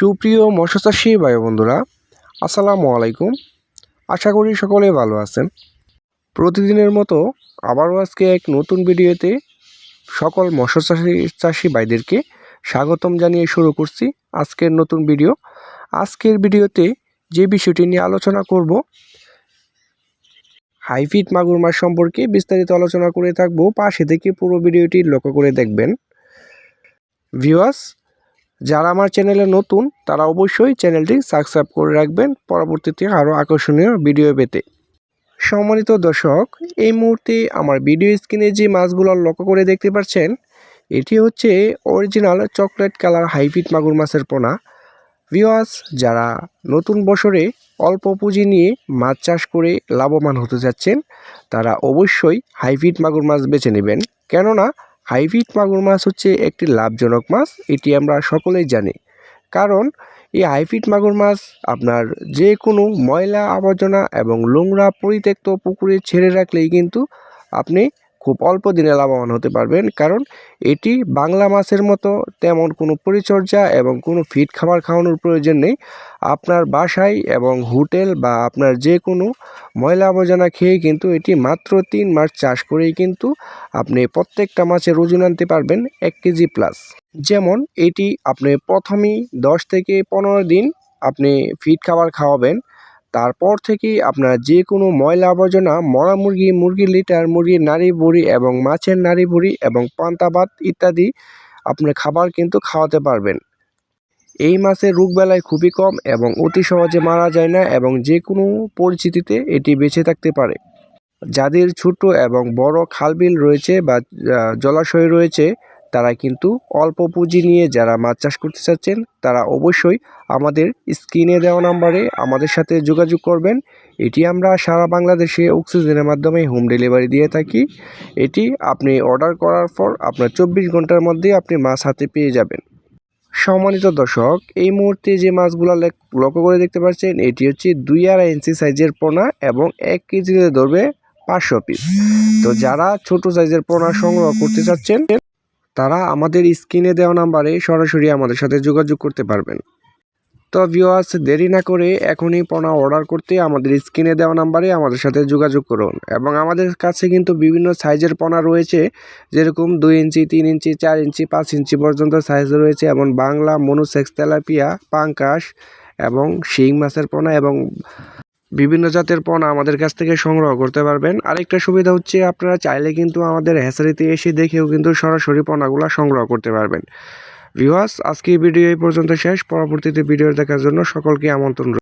সুপ্রিয় মৎস্যচাষী ভাই বন্ধুরা, আসসালামু আলাইকুম। আশা করি সকলে ভালো আছেন। প্রতিদিনের মতো আবারও আজকে এক নতুন ভিডিওতে সকল মৎস্যচাষী ভাইদেরকে স্বাগতম জানিয়ে শুরু করছি আজকের নতুন ভিডিও। আজকের ভিডিওতে যে বিষয়টি নিয়ে আলোচনা করব, হাইফিট মাগুর মাছ সম্পর্কে বিস্তারিত আলোচনা করে থাকবো। পাশে থেকে পুরো ভিডিওটি লক্ষ্য করে দেখবেন। ভিউয়ার্স, যারা আমার চ্যানেলে নতুন তারা অবশ্যই চ্যানেলটি সাবস্ক্রাইব করে রাখবেন পরবর্তীতে আরও আকর্ষণীয় ভিডিও পেতে। সম্মানিত দর্শক, এই মুহূর্তে আমার ভিডিও স্ক্রিনে যে মাছগুলো লক্ষ্য করে দেখতে পাচ্ছেন, এটি হচ্ছে অরিজিনাল চকলেট কালার হাইফিট মাগুর মাছের পোনা। ভিউয়ার্স, যারা নতুন বছরে অল্প পুঁজি নিয়ে মাছ চাষ করে লাভবান হতে যাচ্ছেন, তারা অবশ্যই হাইফিট মাগুর মাছ বেছে নেবেন। কেননা হাইফিট মাগুর মাছ হচ্ছে একটি লাভজনক মাছ, এটি আমরা সকলেই জানি। কারণ এই হাইফিট মাগুর মাছ আপনার যে কোনো ময়লা আবর্জনা এবং নোংরা পরিত্যক্ত পুকুরে ছেড়ে রাখলেই কিন্তু আপনি খুব অল্প দিনে লাভবান হতে পারবেন। কারণ এটি বাংলা মাছের মতো তেমন কোনো পরিচর্যা এবং কোনো ফিড খাবার খাওয়ানোর প্রয়োজন নেই। আপনার বাসায় এবং হোটেল বা আপনার যে কোনো ময়লা আবর্জনা খেয়ে কিন্তু এটি মাত্র 3 মাস চাষ করেই কিন্তু আপনি প্রত্যেকটা মাছের ওজন আনতে পারবেন 1 কেজি প্লাস। যেমন এটি আপনি প্রথমেই 10 থেকে 15 দিন আপনি ফিড খাবার খাওয়াবেন। তারপর থেকেই আপনার যে কোনো ময়লা আবর্জনা, মরা মুরগি, মুরগির লিটার, মুরগির নাড়ি ভুঁড়ি এবং মাছের নাড়ি ভুঁড়ি এবং পান্তা ভাত ইত্যাদি আপনার খাবার কিন্তু খাওয়াতে পারবেন। এই মাছের রোগবালাই খুবই কম এবং অতি সহজে মারা যায় না এবং যে কোনো পরিস্থিতিতে এটি বেঁচে থাকতে পারে। যাদের ছোট এবং বড় খালবিল রয়েছে বা জলাশয় রয়েছে, তারা কিন্তু অল্প পুঁজি নিয়ে যারা মাছ চাষ করতে চাচ্ছেন, তারা অবশ্যই আমাদের স্ক্রিনে দেওয়া নাম্বারে আমাদের সাথে যোগাযোগ করবেন। এটি আমরা সারা বাংলাদেশে অক্সিজেনের মাধ্যমে হোম ডেলিভারি দিয়ে থাকি। এটি আপনি অর্ডার করার পর আপনার 24 ঘন্টার মধ্যে আপনি মাছ হাতে পেয়ে যাবেন। সম্মানিত দর্শক, এই মুহূর্তে যে মাছগুলো লক্ষ্য করে দেখতে পাচ্ছেন, এটি হচ্ছে 2.5 ইঞ্চি সাইজের পোনা এবং 1 কেজিতে ধরবে 500 পিস। তো যারা ছোট সাইজের পোনা সংগ্রহ করতে চাচ্ছেন, তারা আমাদের স্ক্রিনে দেওয়া নাম্বারে সরাসরি আমাদের সাথে যোগাযোগ করতে পারবেন। তো ভিউয়ার্স, দেরি না করে এখনই পোনা অর্ডার করতে আমাদের স্ক্রিনে দেওয়া নাম্বারে আমাদের সাথে যোগাযোগ করুন। এবং আমাদের কাছে কিন্তু বিভিন্ন সাইজের পোনা রয়েছে, যেরকম 2 ইঞ্চি, 3 ইঞ্চি, 4 ইঞ্চি, 5 ইঞ্চি পর্যন্ত সাইজ রয়েছে। এবং বাংলা মনোসেক্স, তেলাপিয়া, পাঙ্কাশ এবং শিং মাছের পোনা এবং বিভিন্ন জাতের পোনা আমাদের কাছ থেকে সংগ্রহ করতে পারবেন। আরেকটা সুবিধা হচ্ছে, আপনারা চাইলে কিন্তু আমাদের হ্যাচারিতে এসে দেখেও কিন্তু সরাসরি পোনাগুলো সংগ্রহ করতে পারবেন। ভিউয়ার্স, আজকে ভিডিও এই পর্যন্ত শেষ। পরবর্তীতে ভিডিও দেখার জন্য সকলকে আমন্ত্রণ।